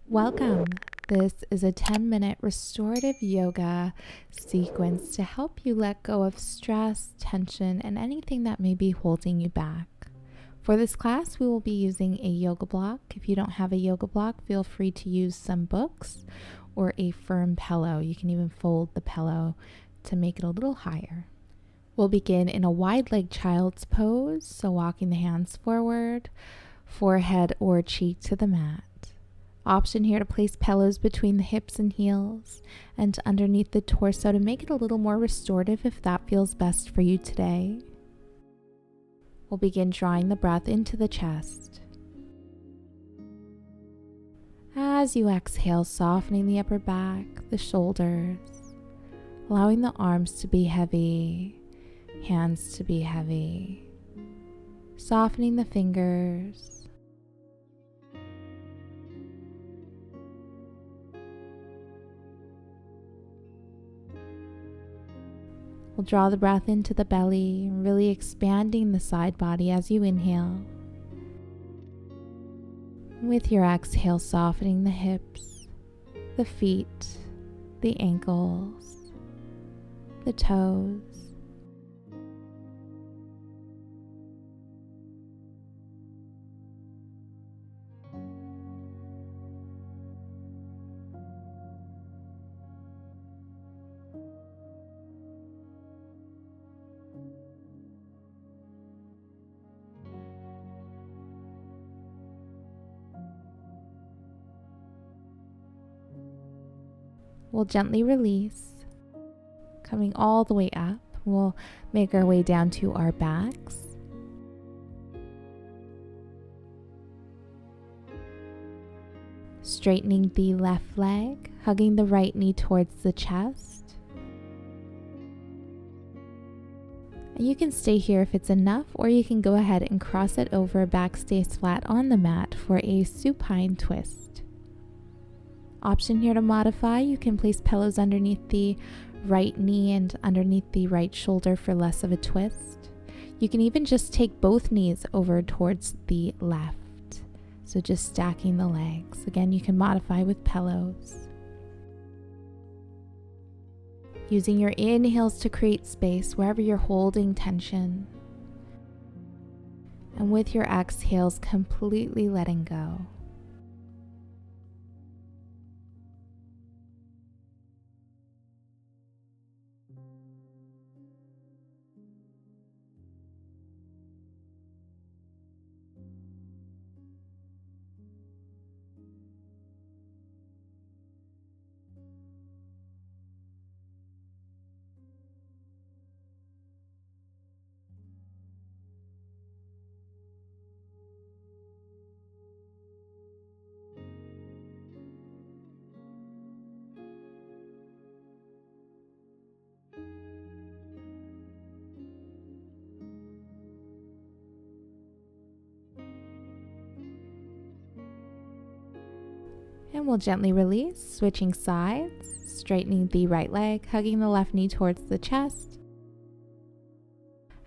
Welcome. This is a 10-minute restorative yoga sequence to help you let go of stress, tension, and anything that may be holding you back. For this class, we will be using a yoga block. If you don't have a yoga block, feel free to use some books or a firm pillow. You can even fold the pillow to make it a little higher. We'll begin in a wide leg child's pose, so walking the hands forward, forehead or cheek to the mat. Option here to place pillows between the hips and heels and underneath the torso to make it a little more restorative if that feels best for you today. We'll begin drawing the breath into the chest. As you exhale, softening the upper back, the shoulders, allowing the arms to be heavy, hands to be heavy, softening the fingers. We'll draw the breath into the belly, really expanding the side body as you inhale. With your exhale, softening the hips, the feet, the ankles, the toes. We'll gently release, coming all the way up. We'll make our way down to our backs. Straightening the left leg, hugging the right knee towards the chest. And you can stay here if it's enough, or you can go ahead and cross it over, back stays flat on the mat for a supine twist. Option here to modify, you can place pillows underneath the right knee and underneath the right shoulder for less of a twist. You can even just take both knees over towards the left. So just stacking the legs. Again, you can modify with pillows. Using your inhales to create space wherever you're holding tension. And with your exhales, completely letting go. And we'll gently release, switching sides, straightening the right leg, hugging the left knee towards the chest.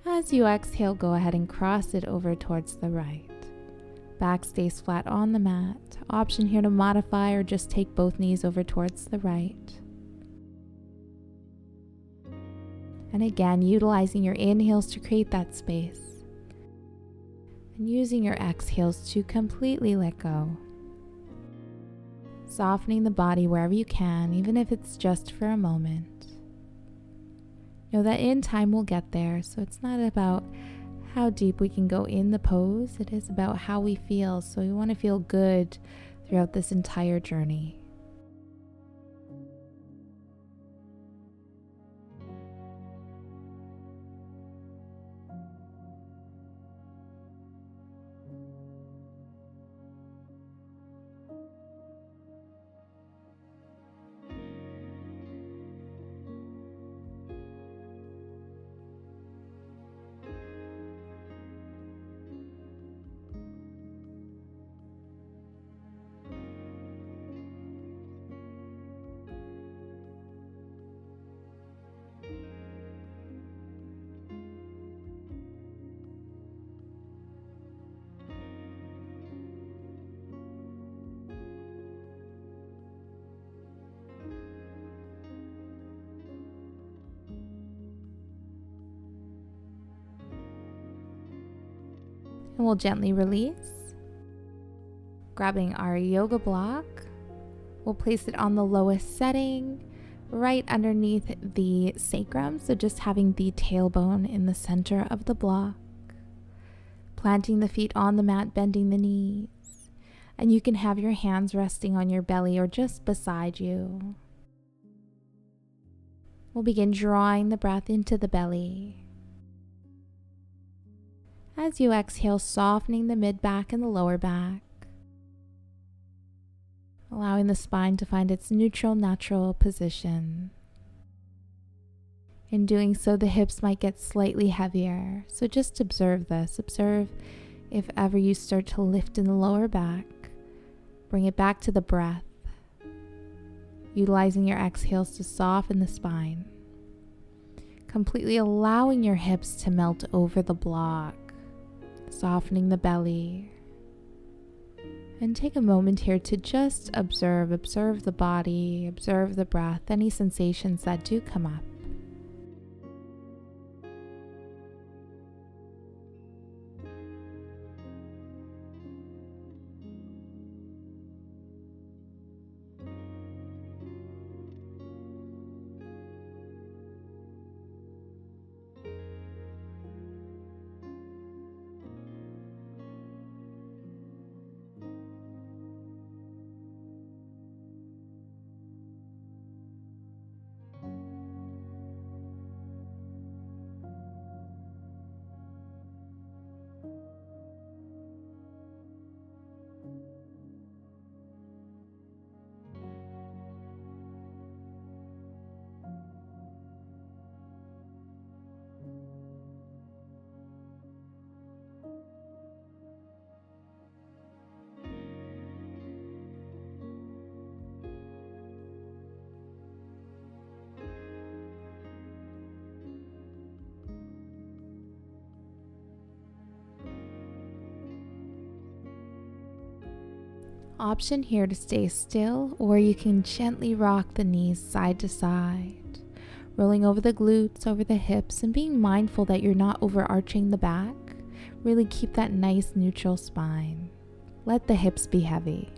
As you exhale, go ahead and cross it over towards the right. Back stays flat on the mat. Option here to modify or just take both knees over towards the right. And again, utilizing your inhales to create that space. And using your exhales to completely let go. Softening the body wherever you can, even if it's just for a moment. Know that in time we'll get there, so it's not about how deep we can go in the pose, it is about how we feel. So we want to feel good throughout this entire journey. And we'll gently release. Grabbing our yoga block, we'll place it on the lowest setting, right underneath the sacrum, so just having the tailbone in the center of the block. Planting the feet on the mat, bending the knees. And you can have your hands resting on your belly or just beside you. We'll begin drawing the breath into the belly. As you exhale, softening the mid-back and the lower back. Allowing the spine to find its neutral, natural position. In doing so, the hips might get slightly heavier. So just observe this. Observe if ever you start to lift in the lower back. Bring it back to the breath. Utilizing your exhales to soften the spine. Completely allowing your hips to melt over the block. Softening the belly. And take a moment here to just observe the body, observe the breath, any sensations that do come up. Option here to stay still, or you can gently rock the knees side to side, rolling over the glutes, over the hips, and being mindful that you're not overarching the back. Really keep that nice neutral spine. Let the hips be heavy.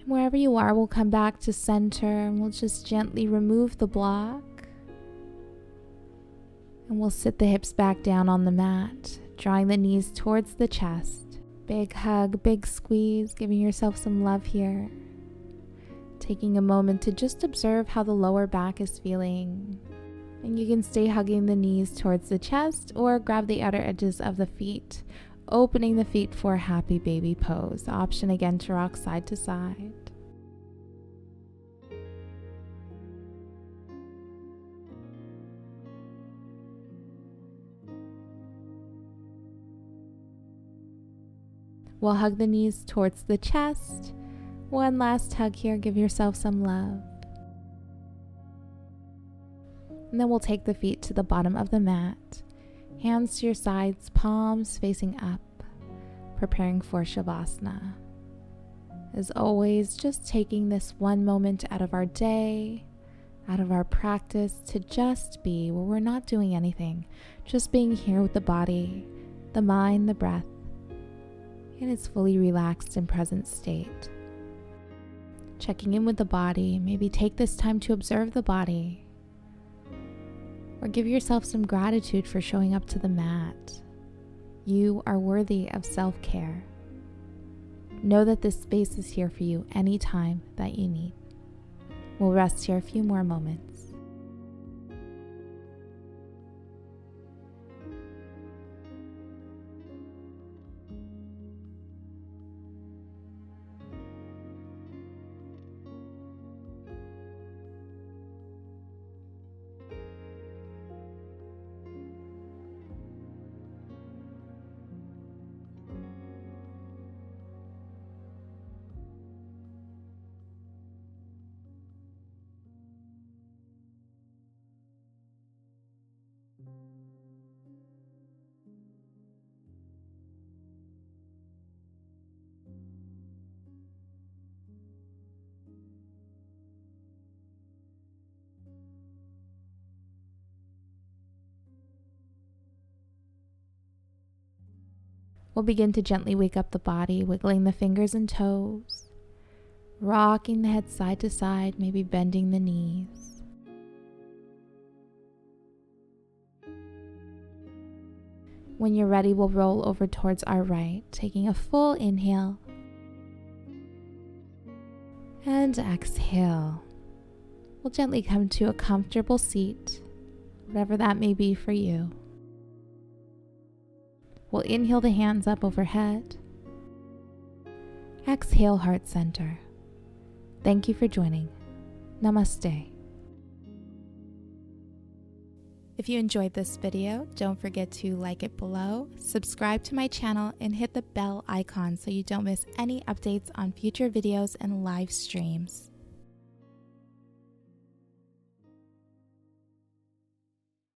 Wherever you are, we'll come back to center and we'll just gently remove the block. And we'll sit the hips back down on the mat, drawing the knees towards the chest. Big hug, big squeeze, giving yourself some love here. Taking a moment to just observe how the lower back is feeling. And you can stay hugging the knees towards the chest or grab the outer edges of the feet, opening the feet for a happy baby pose. Option again to rock side to side. We'll hug the knees towards the chest. One last hug here, give yourself some love. And then we'll take the feet to the bottom of the mat. Hands to your sides, palms facing up, preparing for Savasana. As always, just taking this one moment out of our day, out of our practice to just be where we're not doing anything, just being here with the body, the mind, the breath, in its fully relaxed and present state. Checking in with the body, maybe take this time to observe the body, or give yourself some gratitude for showing up to the mat. You are worthy of self-care. Know that this space is here for you anytime that you need. We'll rest here a few more moments. We'll begin to gently wake up the body, wiggling the fingers and toes, rocking the head side to side, maybe bending the knees. When you're ready, we'll roll over towards our right, taking a full inhale and exhale. We'll gently come to a comfortable seat, whatever that may be for you. We'll inhale the hands up overhead. Exhale, heart center. Thank you for joining. Namaste. If you enjoyed this video, don't forget to like it below, subscribe to my channel, and hit the bell icon so you don't miss any updates on future videos and live streams.